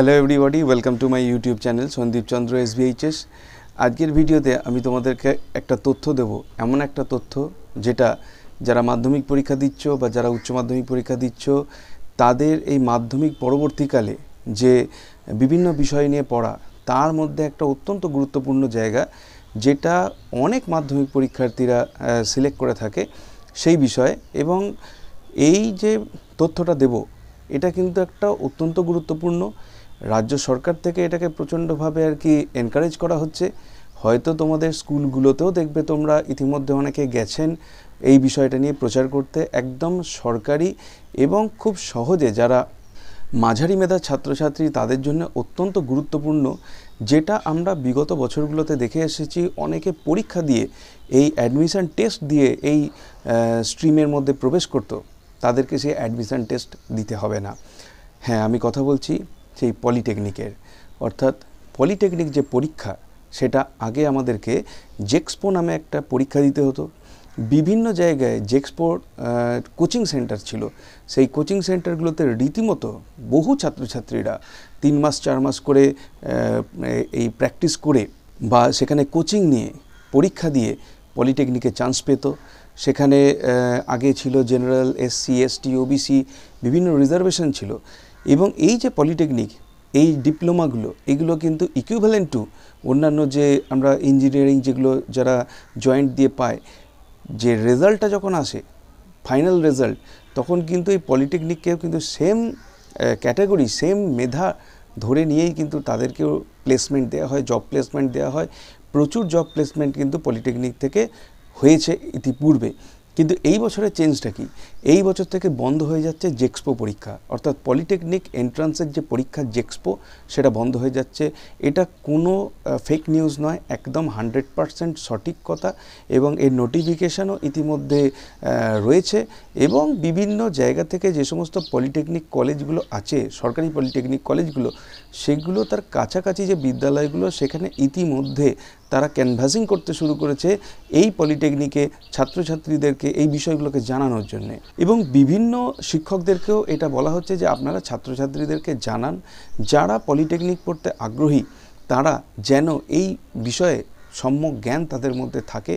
Hello everybody, welcome to my YouTube channel Sandip Chandra SBHS। আজকের ভিডিওতে আমি তোমাদেরকে একটা তথ্য দেব, এমন একটা তথ্য যেটা যারা মাধ্যমিক পরীক্ষা দিচ্ছ বা যারা উচ্চ মাধ্যমিক পরীক্ষা দিচ্ছ তাদের এই মাধ্যমিক পরবর্তীকালে যে বিভিন্ন বিষয় নিয়ে পড়া, তার মধ্যে একটা অত্যন্ত গুরুত্বপূর্ণ জায়গা যেটা অনেক মাধ্যমিক পরীক্ষার্থীরা সিলেক্ট করে থাকে সেই বিষয়। এবং এই যে তথ্যটা দেব এটা কিন্তু একটা অত্যন্ত গুরুত্বপূর্ণ। রাজ্য সরকার থেকে এটাকে প্রচণ্ডভাবে আর কি এনকারেজ করা হচ্ছে। হয়তো তোমাদের স্কুলগুলোতেও দেখবে তোমরা ইতিমধ্যে অনেকে গেছেন এই বিষয়টা নিয়ে প্রচার করতে। একদম সরকারি এবং খুব সহজে যারা মাঝারি মেধার ছাত্রছাত্রী তাদের জন্য অত্যন্ত গুরুত্বপূর্ণ, যেটা আমরা বিগত বছরগুলোতে দেখে এসেছি। অনেকে পরীক্ষা দিয়ে এই অ্যাডমিশন টেস্ট দিয়ে এই স্ট্রিমের মধ্যে প্রবেশ করতো, তাদেরকে সেই অ্যাডমিশন টেস্ট দিতে হবে না। হ্যাঁ, আমি কথা বলছি সেই পলিটেকনিকের। অর্থাৎ পলিটেকনিক যে পরীক্ষা, সেটা আগে আমাদেরকে জেক্সপো নামে একটা পরীক্ষা দিতে হতো। বিভিন্ন জায়গায় জেক্সপোর কোচিং সেন্টার ছিল। সেই কোচিং সেন্টারগুলোতে রীতিমতো বহু ছাত্রছাত্রীরা 3 মাস 4 মাস করে এই প্র্যাকটিস করে বা সেখানে কোচিং নিয়ে পরীক্ষা দিয়ে পলিটেকনিকে চান্স পেত। সেখানে আগে ছিল জেনারেল, SC, ST, OBC, বিভিন্ন রিজার্ভেশন ছিল। এবং এই যে পলিটেকনিক, এই ডিপ্লোমাগুলো, এগুলো কিন্তু ইকুইভ্যালেন্ট টু অন্যান্য যে আমরা ইঞ্জিনিয়ারিং যেগুলো যারা জয়েন্ট দিয়ে পায়, যে রেজাল্টটা যখন আসে ফাইনাল রেজাল্ট, তখন কিন্তু এই পলিটেকনিককেও কিন্তু সেম ক্যাটাগরি, সেম মেধা ধরে নিয়েই কিন্তু তাদেরকেও প্লেসমেন্ট দেওয়া হয়, জব প্লেসমেন্ট দেওয়া হয়। প্রচুর জব প্লেসমেন্ট কিন্তু পলিটেকনিক থেকে হয়েছে ইতিপূর্বে। কিন্তু এই বছরের চেঞ্জটা কি? এই বছর থেকে বন্ধ হয়ে যাচ্ছে জেক্সপো পরীক্ষা। অর্থাৎ পলিটেকনিক এন্ট্রান্সের যে পরীক্ষা জেক্সপো, সেটা বন্ধ হয়ে যাচ্ছে। এটা কোনো ফেক নিউজ নয়, একদম 100% সঠিক কথা। এবং এর নোটিফিকেশানও ইতিমধ্যে রয়েছে। এবং বিভিন্ন জায়গা থেকে যে সমস্ত পলিটেকনিক কলেজগুলো আছে, সরকারি পলিটেকনিক কলেজগুলো, সেগুলো তার কাছাকাছি যে বিদ্যালয়গুলো, সেখানে ইতিমধ্যে তারা ক্যানভাসিং করতে শুরু করেছে এই পলিটেকনিকে ছাত্রছাত্রীদেরকে এই বিষয়গুলোকে জানানোর জন্যে। এবং বিভিন্ন শিক্ষকদেরকেও এটা বলা হচ্ছে যে আপনারা ছাত্রছাত্রীদেরকে জানান, যারা পলিটেকনিক পড়তে আগ্রহী তারা যেন এই বিষয়ে সম্যক জ্ঞান তাদের মধ্যে থাকে।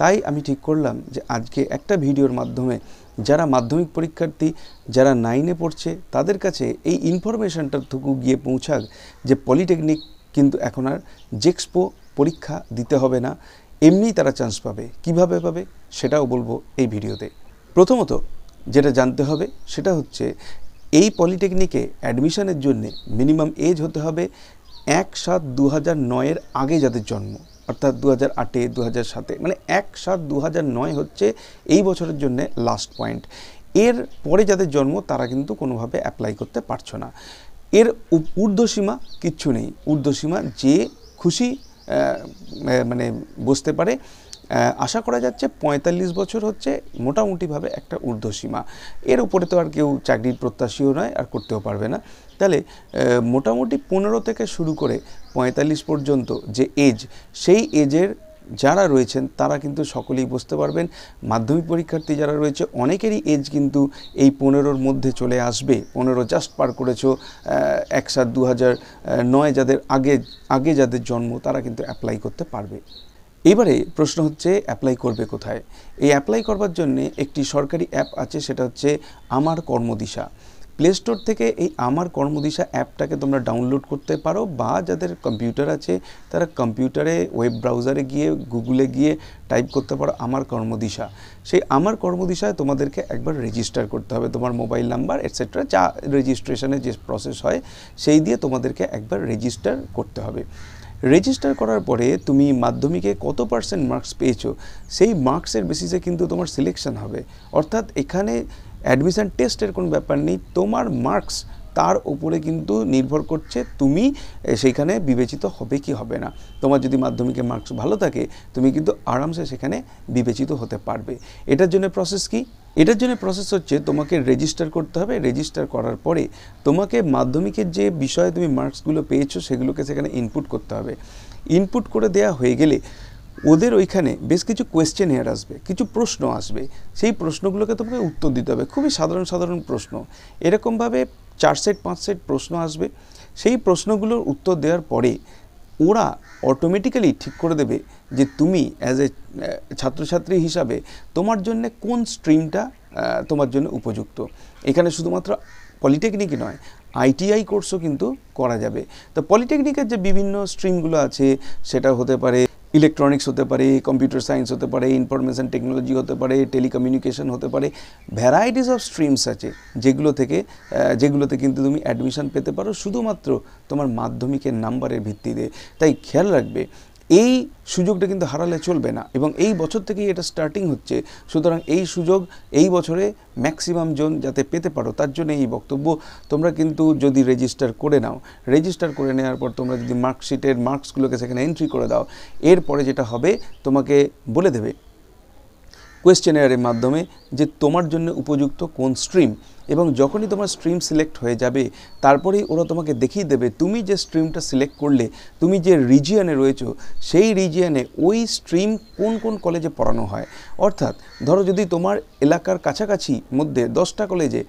তাই আমি ঠিক করলাম যে আজকে একটা ভিডিওর মাধ্যমে যারা মাধ্যমিক পরীক্ষার্থী, যারা 9-এ পড়ছে, তাদের কাছে এই ইনফরমেশনটাটুকু গিয়ে পৌঁছাক যে পলিটেকনিক কিন্তু এখন আর জেক্সপো পরীক্ষা দিতে হবে না, এমনিই তারা চান্স পাবে। কিভাবে পাবে সেটাও বলবো এই ভিডিওতে। প্রথমত যেটা জানতে হবে সেটা হচ্ছে এই পলিটেকনিকে অ্যাডমিশনের জন্যে মিনিমাম এজ হতে হবে 1/7/2009 আগে যাদের জন্ম, অর্থাৎ 2008-এ 2007-এ, মানে 1/7/2009 হচ্ছে এই বছরের জন্য লাস্ট পয়েন্ট। এর পরে যাদের জন্ম তারা কিন্তু কোনোভাবে অ্যাপ্লাই করতে পারছো না। এর ঊর্ধ্বসীমা কিচ্ছু নেই। ঊর্ধ্বসীমা যে খুশি মানে বসতে পারে। আশা করা যাচ্ছে 45 বছর হচ্ছে মোটামুটিভাবে একটা ঊর্ধ্বসীমা। এর উপরে তো আর কেউ চাকরির প্রত্যাশীও নয়, আর করতেও পারবে না। তাহলে মোটামুটি 15 থেকে শুরু করে 45 পর্যন্ত যে এজ, সেই এজের যারা রয়েছেন তারা কিন্তু সকলেই বসতে পারবেন। মাধ্যমিক পরীক্ষার্থী যারা রয়েছে অনেকেরই এজ কিন্তু এই 15-র মধ্যে চলে আসবে। 15 জাস্ট পার করেছো। 1/7/2009 যাদের আগে যাদের জন্ম তারা কিন্তু অ্যাপ্লাই করতে পারবে। এবারে প্রশ্ন হচ্ছে অ্যাপ্লাই করবে কোথায়? এই অ্যাপ্লাই করবার জন্য একটি সরকারি অ্যাপ আছে, সেটা হচ্ছে আমার কর্মদিশা। প্লে স্টোর থেকে এই আমার কর্মদিশা অ্যাপটাকে তোমরা ডাউনলোড করতে পারো, বা যাদের কম্পিউটার আছে তারা কম্পিউটারে ওয়েব ব্রাউজারে গিয়ে গুগলে গিয়ে টাইপ করতে পারো আমার কর্মদিশা। সেই আমার কর্মদিশায় তোমাদেরকে একবার রেজিস্টার করতে হবে, তোমার মোবাইল নাম্বার এটসেট্রা, যা রেজিস্ট্রেশনের যে প্রসেস হয় সেই দিয়ে তোমাদেরকে একবার রেজিস্টার করতে হবে। রেজিস্টার করার পরে তুমি মাধ্যমিকে কত % মার্কস পেয়েছো, সেই মার্কসের বেসিসে কিন্তু তোমার সিলেকশন হবে। অর্থাৎ এখানে অ্যাডমিশন টেস্টের কোনো ব্যাপার নেই, তোমার মার্কস তার উপরে কিন্তু নির্ভর করছে তুমি সেইখানে বিবেচিত হবে কি হবে না। তোমার যদি মাধ্যমিকে মার্কস ভালো থাকে তুমি কিন্তু আরামসে সেখানে বিবেচিত হতে পারবে। এটার জন্য প্রসেস কি? এটার জন্য প্রসেস হচ্ছে তোমাকে রেজিস্টার করতে হবে। রেজিস্টার করার পরে তোমাকে মাধ্যমিকের যে বিষয়ে তুমি মার্কসগুলো পেয়েছো সেগুলোকে সেখানে ইনপুট করতে হবে। ইনপুট করে দেওয়া হয়ে গেলে ওদের ওইখানে বেশ কিছু কোয়েশ্চেনিয়ার আসবে, কিছু প্রশ্ন আসবে। সেই প্রশ্নগুলোকে তোমাকে উত্তর দিতে হবে। খুবই সাধারণ সাধারণ প্রশ্ন। এরকমভাবে 4 সেট 5 সেট প্রশ্ন আসবে। সেই প্রশ্নগুলোর উত্তর দেওয়ার পরে ওরা অটোমেটিক্যালি ঠিক করে দেবে যে তুমি অ্যাজ এ ছাত্রছাত্রী হিসাবে তোমার জন্য কোন স্ট্রিমটা তোমার জন্য উপযুক্ত। এখানে শুধুমাত্র পলিটেকনিকই নয়, আইটিআই কোর্সও কিন্তু করা যাবে। তো পলিটেকনিকের যে বিভিন্ন স্ট্রিমগুলো আছে, সেটা হতে পারে ইলেকট্রনিক্স, হতে পারে কম্পিউটার সায়েন্স, হতে পারে ইনফরমেশন টেকনোলজি, হতে পারে টেলিকমিউনিকেশন, হতে পারে ভ্যারাইটিস অফ স্ট্রিমস আছে যেগুলোতে কিন্তু তুমি অ্যাডমিশন পেতে পারো শুধুমাত্র তোমার মাধ্যমিকের নাম্বারের ভিত্তিতে। তাই খেয়াল রাখবে, এই সুযোগটা কিন্তু হারালে চলবে না, এবং এই বছর থেকেই এটা স্টার্টিং হচ্ছে। সুতরাং এই সুযোগ এই বছরে ম্যাক্সিমাম জন যাতে পেতে পারো, তার জন্য এই বক্তব্য। তোমরা কিন্তু যদি রেজিস্টার করে নাও, রেজিস্টার করে নেওয়ার পর তোমরা যদি মার্কশিটের মার্কসগুলোকে সেখানে এন্ট্রি করে দাও, এরপরে যেটা হবে তোমাকে বলে দেবে কোয়েশ্চেনারের মাধ্যমে যে তোমার জন্য উপযুক্ত কোন স্ট্রিম, এবং যখনই তোমার স্ট্রিম সিলেক্ট হয়ে যাবে তারপরেই ওরা তোমাকে দেখিয়ে দেবে তুমি যে স্ট্রিমটা সিলেক্ট করলে, তুমি যে রিজিয়নে রয়েছো সেই রিজিয়নে ওই স্ট্রিম কোন কোন কলেজে পড়ানো হয়। অর্থাৎ ধরো যদি তোমার এলাকার কাছাকাছি মধ্যে 10টা কলেজে,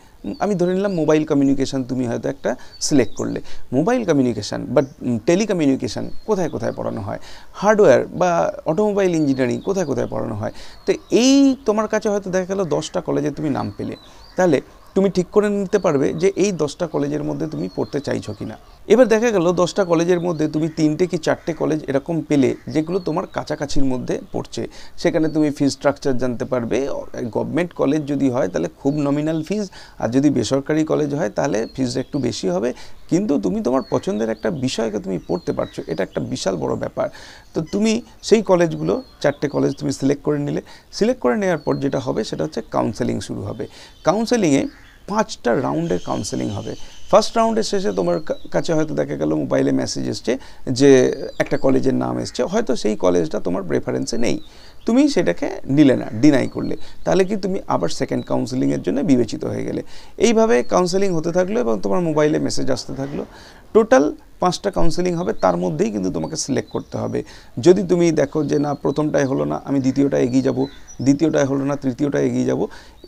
আমি ধরে নিলাম মোবাইল কমিউনিকেশান তুমি হয়তো একটা সিলেক্ট করলে, মোবাইল কমিউনিকেশান বা টেলিকমিউনিকেশান কোথায় কোথায় পড়ানো হয়, হার্ডওয়্যার বা অটোমোবাইল ইঞ্জিনিয়ারিং কোথায় কোথায় পড়ানো হয়। তো এই তোমার কাছে হয়তো দেখা গেল 10টা কলেজে তুমি নাম পেলে, তাহলে তুমি ঠিক করে নিতে পারবে যে এই 10টা কলেজের মধ্যে তুমি পড়তে চাইছো কিনা। এবার দেখা গেল 10টা কলেজের মধ্যে তুমি 3টে কি 4টে কলেজ এরকম পেলে যেগুলো তোমার কাছাকাছির মধ্যে পড়ছে। সেখানে তুমি ফিজ স্ট্রাকচার জানতে পারবে। গভর্নমেন্ট কলেজ যদি হয় তাহলে খুব নমিনাল ফিজ, আর যদি বেসরকারি কলেজ হয় তাহলে ফিজটা একটু বেশি হবে, কিন্তু তুমি তোমার পছন্দের একটা বিষয়কে তুমি পড়তে পারছো, এটা একটা বিশাল বড় ব্যাপার। তো তুমি সেই কলেজগুলো 4টে কলেজ তুমি সিলেক্ট করে নিলে, সিলেক্ট করে নেওয়ার পর যেটা হবে সেটা হচ্ছে কাউন্সেলিং শুরু হবে। কাউন্সেলিংয়ে 5টা রাউন্ডের কাউন্সেলিং হবে। ফার্স্ট রাউন্ডের শেষে তোমার কাছে হয়তো দেখা গেল মোবাইলে মেসেজ এসছে যে একটা কলেজের নাম এসছে, হয়তো সেই কলেজটা তোমার প্রেফারেন্সে নেই, তুমি সেটাকে নিলে না, ডিনাই করলে, তাহলে কি তুমি আবার সেকেন্ড কাউন্সেলিংয়ের জন্য বিবেচিত হয়ে গেলে। এইভাবে কাউন্সেলিং হতে থাকলো এবং তোমার মোবাইলে মেসেজ আসতে থাকলো। টোটাল 5টা কাউন্সেলিং হবে, তার মধ্যেই কিন্তু তোমাকে সিলেক্ট করতে হবে। যদি তুমি দেখো যে না প্রথমটায় হলো না, আমি দ্বিতীয়টায় এগিয়ে যাব, দ্বিতীয়টায় হলো না তৃতীয়টায় এগিয়ে যাব,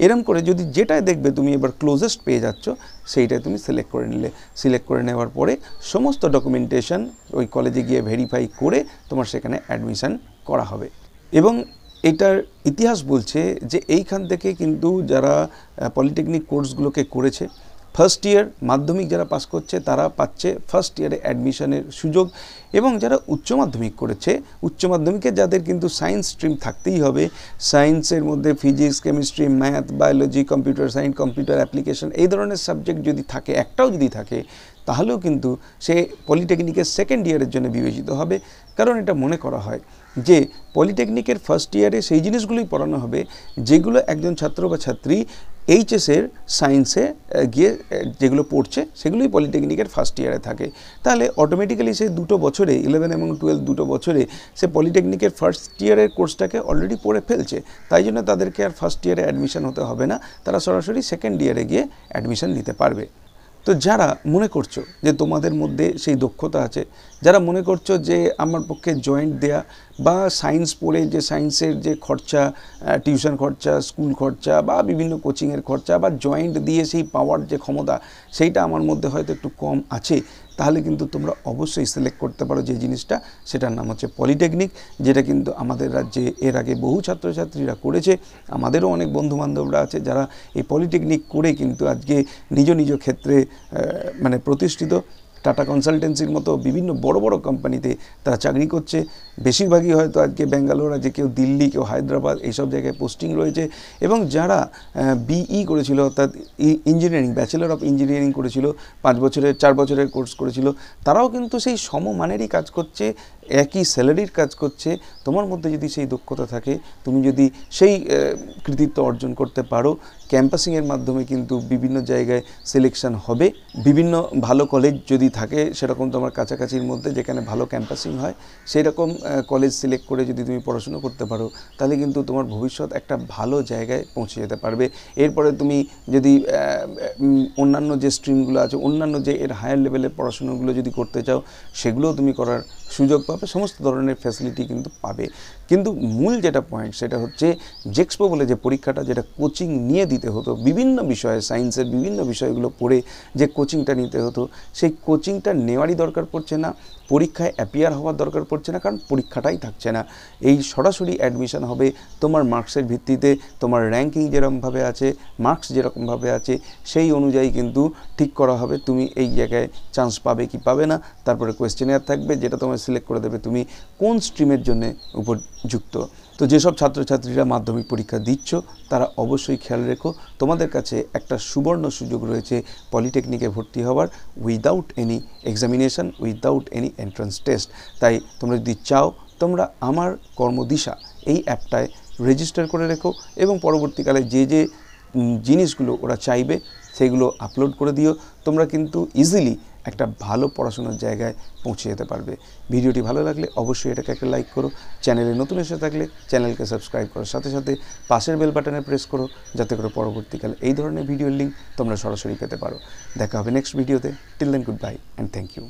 এরম করে যদি যেটাই দেখবে তুমি এবার ক্লোজেস্ট পেয়ে যাচ্ছ সেইটাই তুমি সিলেক্ট করে নিলে। সিলেক্ট করে নেওয়ার পরে সমস্ত ডকুমেন্টেশন ওই কলেজে গিয়ে ভেরিফাই করে তোমার সেখানে অ্যাডমিশান করা হবে। এবং এটার ইতিহাস বলছে যে এইখান থেকে কিন্তু যারা পলিটেকনিক কোর্সগুলোকে করেছে, ফার্স্ট ইয়ার মাধ্যমিক যারা পাস করছে তারা পাচ্ছে ফার্স্ট ইয়ারে অ্যাডমিশনের সুযোগ, এবং যারা উচ্চ মাধ্যমিক করেছে, উচ্চ মাধ্যমিকে যাদের কিন্তু সায়েন্স স্ট্রিম থাকতেই হবে, সায়েন্সের মধ্যে physics, chemistry, math, biology, computer science, computer application, এই ধরনের সাবজেক্ট যদি থাকে, একটাও যদি থাকে, তাহলেও কিন্তু সে পলিটেকনিকের সেকেন্ড ইয়ারের জন্য বিবেচিত হবে। কারণ এটা মনে করা হয় যে পলিটেকনিকের ফার্স্ট ইয়ারে সেই জিনিসগুলোই পড়ানো হবে যেগুলো একজন ছাত্র বা ছাত্রী এইচএসের সায়েন্সে গিয়ে যেগুলো পড়ছে সেগুলোই পলিটেকনিকের ফার্স্ট ইয়ারে থাকে। তাহলে অটোমেটিক্যালি সেই 2 বছরে 11 এবং 12 2 বছরে সে পলিটেকনিকের ফার্স্ট ইয়ারের কোর্সটাকে অলরেডি পড়ে ফেলছে। তাই জন্য তাদেরকে আর ফার্স্ট ইয়ারে অ্যাডমিশন হতে হবে না, তারা সরাসরি সেকেন্ড ইয়ারে গিয়ে অ্যাডমিশন নিতে পারবে। তো যারা মনে করছো যে তোমাদের মধ্যে সেই দক্ষতা আছে, যারা মনে করছো যে আমার পক্ষে জয়েন্ট দেয়া বা সায়েন্স পড়ে যে সায়েন্সের যে খরচা, টিউশন খরচা, স্কুল খরচা বা বিভিন্ন কোচিংয়ের খরচা বা জয়েন্ট দিয়ে সেই পাওয়ার যে ক্ষমতা সেইটা আমার মধ্যে হয়তো একটু কম আছে, তাহলে কিন্তু তোমরা অবশ্যই সিলেক্ট করতে পারো যে জিনিসটা, সেটার নাম হচ্ছে পলিটেকনিক, যেটা কিন্তু আমাদের রাজ্যে এর আগে বহু ছাত্রছাত্রীরা করেছে। আমাদেরও অনেক বন্ধুবান্ধবরা আছে যারা এই পলিটেকনিক করে কিন্তু আজকে নিজ নিজ ক্ষেত্রে মানে প্রতিষ্ঠিত। টাটা কনসালটেন্সির মতো বিভিন্ন বড় বড় কোম্পানিতে তারা চাকরি করছে। বেশিরভাগই হয়তো আজকে ব্যাঙ্গালোর আছে, কেউ দিল্লি, কেউ হায়দ্রাবাদ, এইসব জায়গায় পোস্টিং রয়েছে। এবং যারা বিই করেছিল, অর্থাৎ ইঞ্জিনিয়ারিং, ব্যাচেলর অফ ইঞ্জিনিয়ারিং করেছিল, 4 বছরের কোর্স করেছিল, তারাও কিন্তু সেই সমমানেরই কাজ করছে, একই স্যালারির কাজ করছে। তোমার মধ্যে যদি সেই দক্ষতা থাকে, তুমি যদি সেই কৃতিত্ব অর্জন করতে পারো, ক্যাম্পাসিংয়ের মাধ্যমে কিন্তু বিভিন্ন জায়গায় সিলেকশন হবে। বিভিন্ন ভালো কলেজ যদি থাকে সেরকম তোমার কাছাকাছির মধ্যে যেখানে ভালো ক্যাম্পাসিং হয়, সেই রকম কলেজ সিলেক্ট করে যদি তুমি পড়াশুনো করতে পারো, তাহলে কিন্তু তোমার ভবিষ্যৎ একটা ভালো জায়গায় পৌঁছে যেতে পারবে। এরপরে তুমি যদি অন্যান্য যে স্ট্রিমগুলো আছে, অন্যান্য যে এর হায়ার লেভেলের পড়াশুনোগুলো যদি করতে চাও, সেগুলোও তুমি করার সুযোগ পাবে, সমস্ত ধরনের ফ্যাসিলিটি কিন্তু পাবে। কিন্তু মূল যেটা পয়েন্ট সেটা হচ্ছে জেক্সপো বলে যে পরীক্ষাটা, যেটা কোচিং নিয়ে দিতে হতো বিভিন্ন বিষয়ে, সায়েন্সের বিভিন্ন বিষয়গুলো পড়ে যে কোচিংটা নিতে হতো, সেই কোচিংটা নেওয়ারই দরকার পড়ছে না, পরীক্ষায় অ্যাপিয়ার হওয়ার দরকার পড়ছে না, কারণ পরীক্ষাটাই থাকছে না। এই সরাসরি অ্যাডমিশন হবে তোমার মার্কসের ভিত্তিতে, তোমার র্যাঙ্কিং যেরকমভাবে আছে, মার্কস যেরকমভাবে আছে, সেই অনুযায়ী কিন্তু ঠিক করা হবে তুমি এই জায়গায় চান্স পাবে কি পাবে না। তারপরে কোয়েশ্চেনিয়ার থাকবে, যেটা তোমার সিলেক্ট করে দেবে তুমি কোন স্ট্রিমের জন্য উপযুক্ত। তো যেসব ছাত্রছাত্রীরা মাধ্যমিক পরীক্ষা দিচ্ছ তারা অবশ্যই খেয়াল রেখো, তোমাদের কাছে একটা সুবর্ণ সুযোগ রয়েছে পলিটেকনিকে ভর্তি হওয়ার, without any examination, without any entrance test. তাই তোমরা যদি চাও, তোমরা আমার কর্মদিশা এই অ্যাপটায় রেজিস্টার করে রেখো এবং পরবর্তীকালে যে যে জিনিসগুলো ওরা চাইবে সেগুলো আপলোড করে দিও। তোমরা কিন্তু ইজিলি একটা ভালো পড়াশোনার জায়গায় পৌঁছে যেতে পারবে। ভিডিওটি ভালো লাগলে অবশ্যই এটাকে একটা লাইক করো, চ্যানেলে নতুন এসে থাকলে চ্যানেলকে সাবস্ক্রাইব করার সাথে সাথে পাশের বেল বাটনে প্রেস করো, যাতে করে পরবর্তীকালে এই ধরনের ভিডিওর লিঙ্ক তোমরা সরাসরি পেতে পারো। দেখা হবে নেক্সট ভিডিওতে। Till then, goodbye and thank you.